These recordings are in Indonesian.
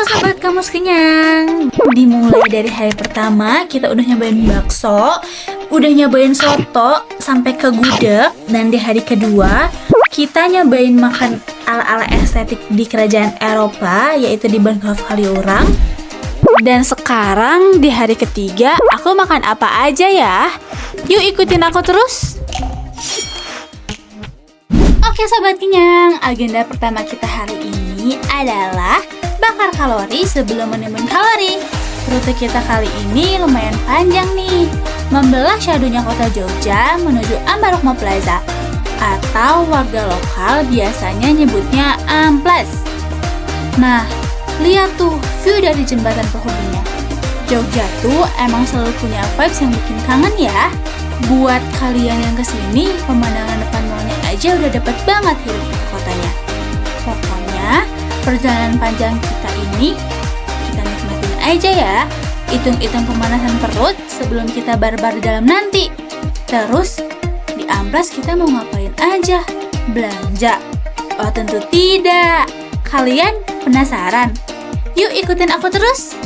Sobat Kamus Kenyang. Dimulai dari hari pertama kita udah nyobain bakso, udah nyobain soto sampai ke gudeg. Dan di hari kedua kita nyobain makan ala-ala estetik di kerajaan Eropa, yaitu di Bahnhof Kaliurang. Dan sekarang di hari ketiga aku makan apa aja ya? Yuk ikutin aku terus. Oke Sobat Kenyang, agenda pertama kita hari ini adalah bakar kalori sebelum menimbun kalori. Rute kita kali ini lumayan panjang nih, membelah syadunya kota Jogja menuju Ambarukmo Plaza, atau warga lokal biasanya nyebutnya Amplas. Nah, lihat tuh view dari jembatan penghubungnya. Jogja tuh emang selalu punya vibes yang bikin kangen ya. Buat kalian yang kesini, pemandangan depan mallnya aja udah dapet banget hidup di kotanya. Pokoknya, perjalanan panjang kita ini, kita nikmatin aja ya. Hitung-hitung pemanasan perut sebelum kita barbar di dalam nanti. Terus, di Amplas kita mau ngapain aja? Belanja? Oh tentu tidak. Kalian penasaran? Yuk ikutin aku terus.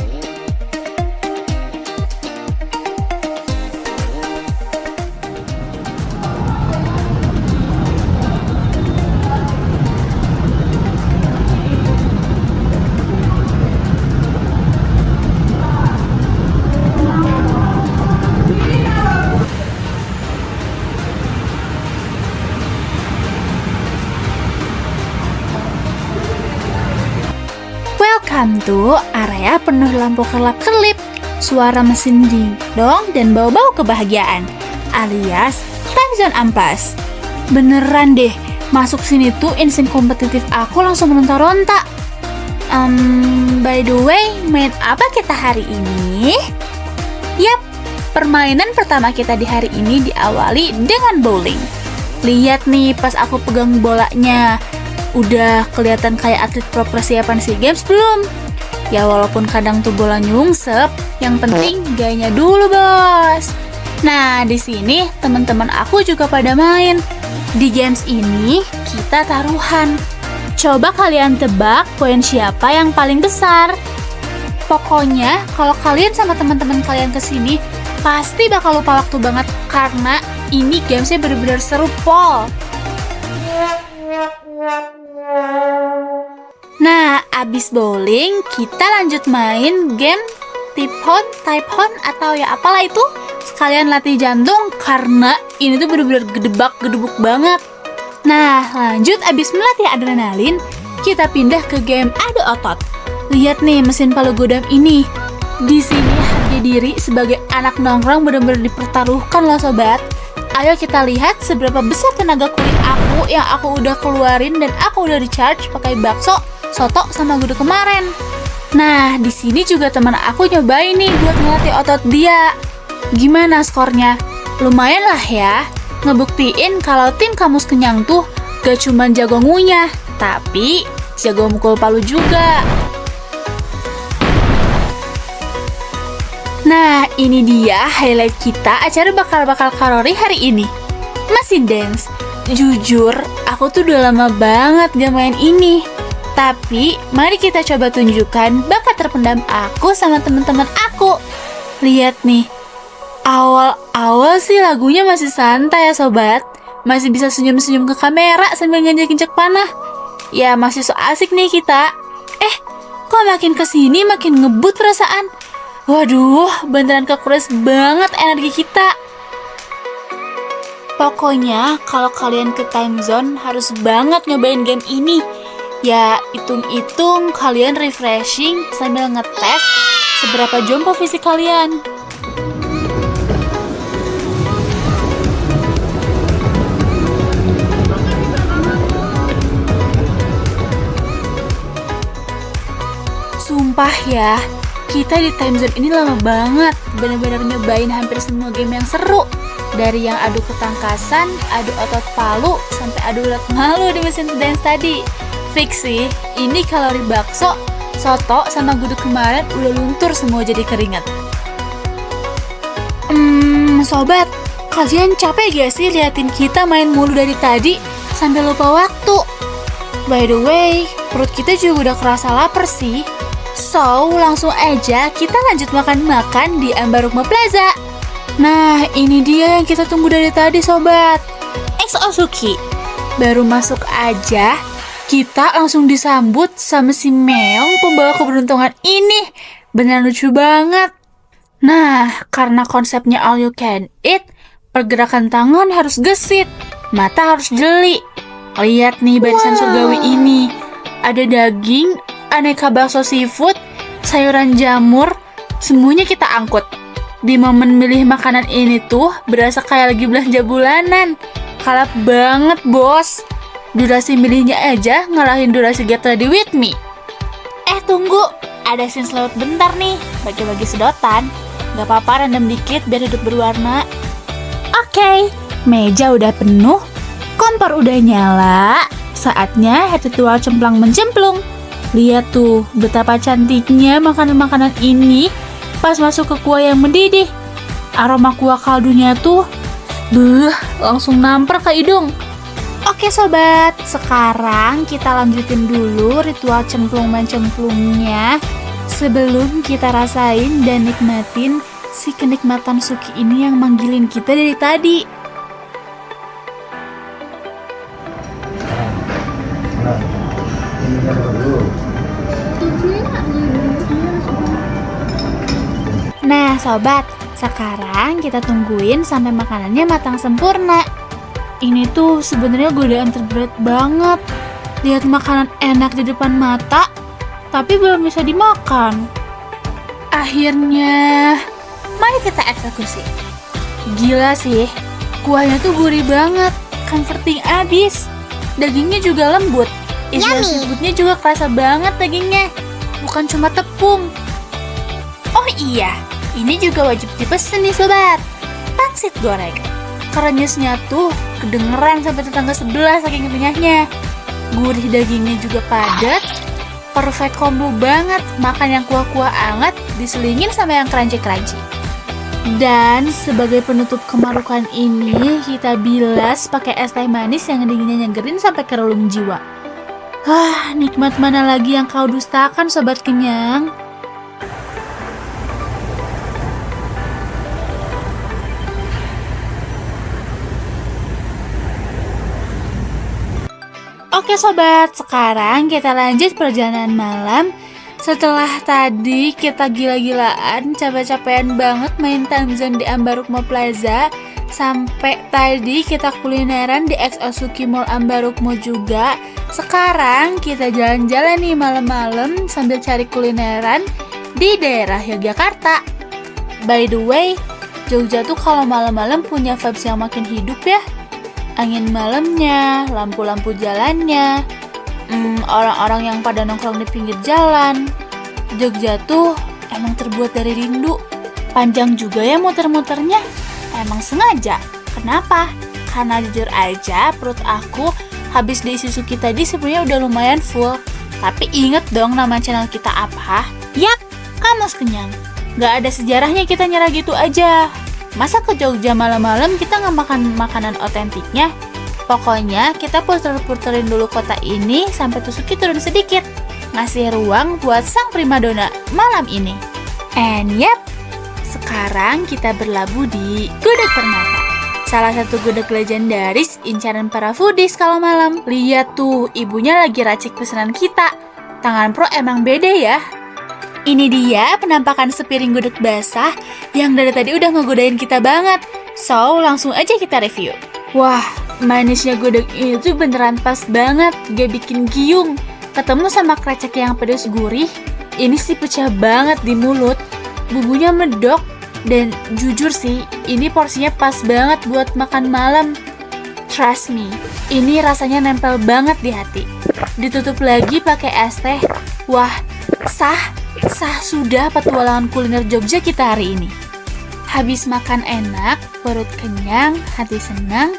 Welcome to area penuh lampu kelap-kelip, suara mesin dingdong, dan bau-bau kebahagiaan, alias Time Zone Amplas. Beneran deh, masuk sini tuh insting kompetitif aku langsung meronta-ronta. By the way, main apa kita hari ini? Yap, permainan pertama kita di hari ini diawali dengan bowling. Lihat nih pas aku pegang bolanya. Udah kelihatan kayak atlet pro persiapan SEA Games belum? Ya walaupun kadang tuh bola nyungsep, yang penting gayanya dulu bos. Nah di sini teman-teman aku juga pada main. Di games ini kita taruhan. Coba kalian tebak poin siapa yang paling besar. Pokoknya kalau kalian sama teman-teman kalian kesini pasti bakal lupa waktu banget karena ini gamesnya bener-bener seru pol. Nah, abis bowling, kita lanjut main game type-hon atau ya apalah itu. Sekalian latih jantung karena ini tuh bener-bener gedebak-gedebuk banget. Nah, lanjut abis melatih adrenalin, kita pindah ke game adu otot. Lihat nih mesin palu godam ini. Di sini harga diri sebagai anak nongkrong bener-bener dipertaruhkan loh sobat. Ayo kita lihat seberapa besar tenaga kulit aku yang aku udah keluarin dan aku udah di-charge pakai bakso, soto, sama gudeg kemarin. Nah, di sini juga teman aku nyobain nih buat ngelatih otot dia. Gimana skornya? Lumayan lah ya. Ngebuktiin kalau tim Kamus Kenyang tuh gak cuman jago ngunyah, tapi jago mukul palu juga. Nah, ini dia highlight kita acara bakal kalori hari ini. Masih dance. Jujur, aku tuh udah lama banget gak main ini. Tapi, mari kita coba tunjukkan bakat terpendam aku sama teman-teman aku. Lihat nih, awal-awal sih lagunya masih santai ya sobat. Masih bisa senyum-senyum ke kamera sambil nginjek-injek panah. Ya, masih so asik nih kita. Kok makin kesini makin ngebut perasaan. Waduh, beneran kekuras banget energi kita. Pokoknya, kalau kalian ke time zone harus banget nyobain game ini. Ya, hitung-hitung kalian refreshing sambil ngetes seberapa jompo fisik kalian. Sumpah ya, kita di time zone ini lama banget. Bener-bener nyobain hampir semua game yang seru. Dari yang adu ketangkasan, adu otot palu, sampai adu ulat malu di mesin dance tadi. Fix sih, ini kalori bakso, soto, sama gudeg kemarin udah luntur semua jadi keringat. Sobat, kalian capek gak sih liatin kita main mulu dari tadi sampai lupa waktu? By the way, perut kita juga udah kerasa lapar sih. So, langsung aja kita lanjut makan-makan di Ambarukmo Plaza. Nah, ini dia yang kita tunggu dari tadi, sobat. XO Suki. Baru masuk aja, kita langsung disambut sama si Meong pembawa keberuntungan ini. Benar lucu banget. Nah, karena konsepnya all you can eat, pergerakan tangan harus gesit, mata harus jeli. Lihat nih barisan surgawi ini. Ada daging, aneka bakso seafood, sayuran jamur, semuanya kita angkut. Di momen milih makanan ini tuh berasa kayak lagi belanja bulanan. Kalap banget, bos. Durasi milihnya aja ngalahin durasi Get Ready With Me. Tunggu, ada scene lewat bentar nih, bagi-bagi sedotan. Gak apa-apa, random dikit biar hidup berwarna. Oke, meja udah penuh, kompor udah nyala. Saatnya head ritual cemplang mencemplung. Lihat tuh, betapa cantiknya makanan-makanan ini pas masuk ke kuah yang mendidih. Aroma kuah kaldunya tuh, langsung nampar ke hidung. Oke sobat, sekarang kita lanjutin dulu ritual cemplung-mencemplungnya sebelum kita rasain dan nikmatin si kenikmatan Suki ini yang manggilin kita dari tadi. Nah sobat, sekarang kita tungguin sampai makanannya matang sempurna. Ini tuh sebenarnya godaan terberat banget. Lihat makanan enak di depan mata, tapi belum bisa dimakan. Akhirnya, mari kita eksekusi. Gila sih, kuahnya tuh gurih banget, comforting abis. Dagingnya juga lembut, isian seafoodnya juga kerasa banget dagingnya. Bukan cuma tepung. Oh iya, ini juga wajib dipesen nih sobat. Pangsit goreng. Krenyesnya tuh kedengeran sampai tetangga sebelah saking kenyahnya. Gurih dagingnya juga padat. Perfect combo banget. Makan yang kuah-kuah anget diselingin sama yang crunchy-crunchy. Dan sebagai penutup kemalukan ini, kita bilas pakai es teh manis yang dinginnya nyegerin sampai ke relung jiwa. Nikmat mana lagi yang kau dustakan sobat kenyang? Oke sobat, sekarang kita lanjut perjalanan malam. Setelah tadi kita gila-gilaan, capek-capekan banget main time zone di Ambarukmo Plaza. Sampai tadi kita kulineran di XO Suki Mall Ambarukmo juga. Sekarang kita jalan-jalan nih malam-malam sambil cari kulineran di daerah Yogyakarta. By the way, Jogja tuh kalau malam-malam punya vibes yang makin hidup ya. Angin malamnya, lampu-lampu jalannya, orang-orang yang pada nongkrong di pinggir jalan. Jogja tuh emang terbuat dari rindu. Panjang juga ya muter-muternya. Emang sengaja. Kenapa? Karena jujur aja perut aku habis diisi Suki tadi sebenarnya udah lumayan full. Tapi inget dong nama channel kita apa? Yap, Kamus Kenyang. Gak ada sejarahnya kita nyerah gitu aja. Masa ke Jogja malam-malam kita nggak makan makanan otentiknya? Pokoknya kita puter-puterin dulu kota ini sampai Suki turun sedikit. Ngasih ruang buat sang primadona malam ini. And yep, sekarang kita berlabuh di Gudeg Permata. Salah satu gudeg legendaris incaran para foodies kalau malam. Lihat tuh, ibunya lagi racik pesanan kita. Tangan pro emang beda ya. Ini dia penampakan sepiring gudeg basah yang dari tadi udah ngegodain kita banget. So, langsung aja kita review. Wah, manisnya gudeg ini tuh beneran pas banget, gak bikin giung. Ketemu sama krecek yang pedas gurih, ini sih pecah banget di mulut. Bumbunya medok, dan jujur sih, ini porsinya pas banget buat makan malam. Trust me, ini rasanya nempel banget di hati. Ditutup lagi pakai es teh. Wah, sah sudah petualangan kuliner Jogja kita hari ini. Habis makan enak, perut kenyang, hati senang,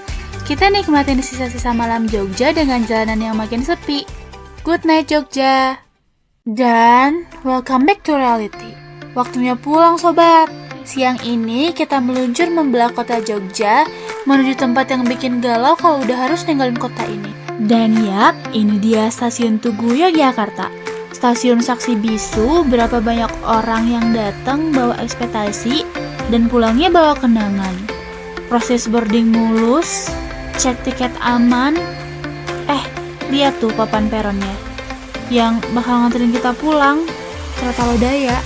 kita nikmatin sisa-sisa malam Jogja dengan jalanan yang makin sepi. Good night Jogja. Dan welcome back to reality. Waktunya pulang sobat. Siang ini kita meluncur membelah kota Jogja menuju tempat yang bikin galau kalau udah harus ninggalin kota ini. Dan yap, ini dia stasiun Tugu Yogyakarta. Stasiun Saksi Bisu, berapa banyak orang yang datang bawa ekspektasi dan pulangnya bawa kenangan. Proses boarding mulus, cek tiket aman. Lihat tuh papan peronnya. Yang bakal nganterin kita pulang, kereta Lodaya.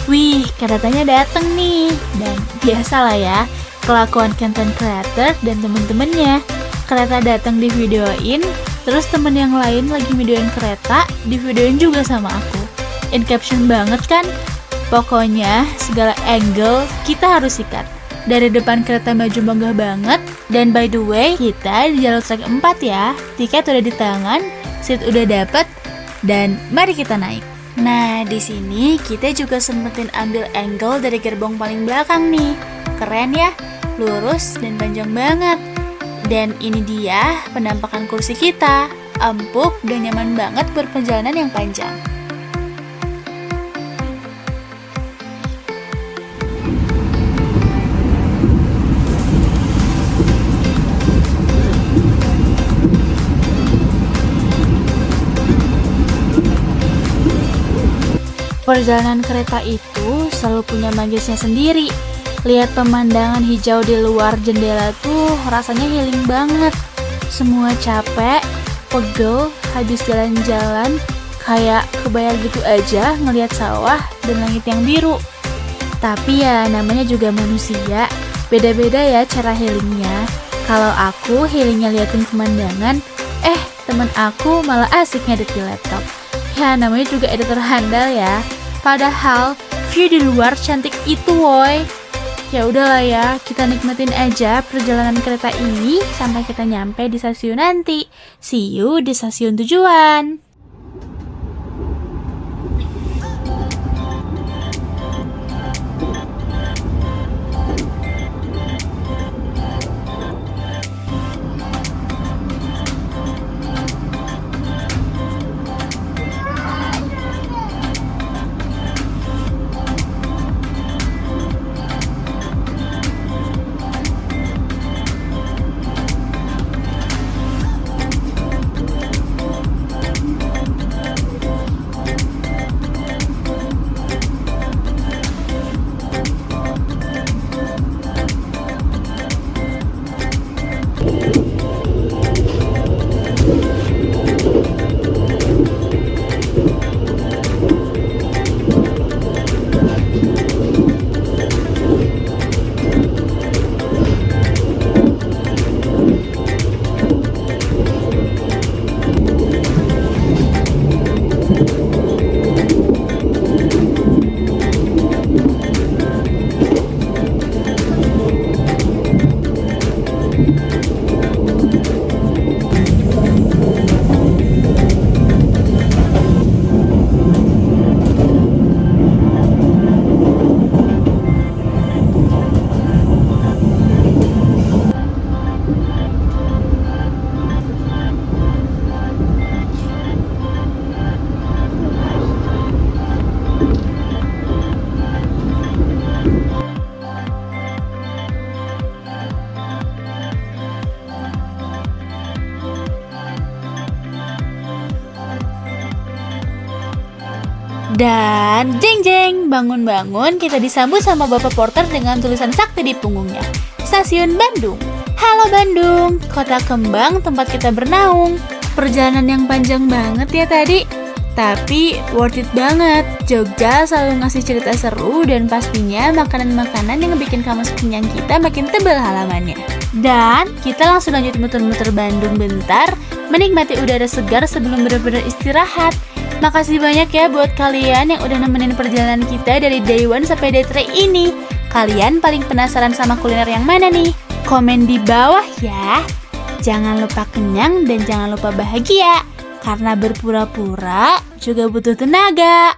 Wih, keretanya dateng nih. Dan biasalah ya, kelakuan content creator dan temen-temennya. Kereta datang di videoin, terus temen yang lain lagi videoin kereta, di videoin juga sama aku. In caption banget kan? Pokoknya segala angle kita harus sikat. Dari depan kereta maju bangga banget. Dan by the way, kita di jalur trek 4 ya. Tiket udah di tangan, seat udah dapet, dan mari kita naik. Nah, di sini kita juga sempetin ambil angle dari gerbong paling belakang nih. Keren ya, lurus dan panjang banget. Dan ini dia penampakan kursi kita. Empuk dan nyaman banget buat perjalanan yang panjang. Perjalanan kereta itu selalu punya magisnya sendiri. Lihat pemandangan hijau di luar jendela tuh rasanya healing banget. Semua capek, pegel, habis jalan-jalan, kayak kebayar gitu aja ngelihat sawah dan langit yang biru. Tapi ya namanya juga manusia, beda-beda ya cara healingnya. Kalau aku healingnya liatin pemandangan, temen aku malah asik ngedit di laptop. Ya namanya juga editor handal ya. Padahal view di luar cantik itu woy. Ya udahlah ya, kita nikmatin aja perjalanan kereta ini sampai kita nyampe di stasiun nanti. See you di stasiun tujuan. Dan jeng jeng, bangun-bangun kita disambut sama Bapak Porter dengan tulisan sakti di punggungnya. Stasiun Bandung. Halo Bandung, kota kembang tempat kita bernaung. Perjalanan yang panjang banget ya tadi, tapi worth it banget. Jogja selalu ngasih cerita seru dan pastinya makanan-makanan yang bikin kamus kenyang kita makin tebal halamannya. Dan kita langsung lanjut muter-muter Bandung bentar, menikmati udara segar sebelum benar-benar istirahat. Makasih banyak ya buat kalian yang udah nemenin perjalanan kita dari day 1 sampai day 3 ini. Kalian paling penasaran sama kuliner yang mana nih? Komen di bawah ya. Jangan lupa kenyang dan jangan lupa bahagia. Karena berpura-pura juga butuh tenaga.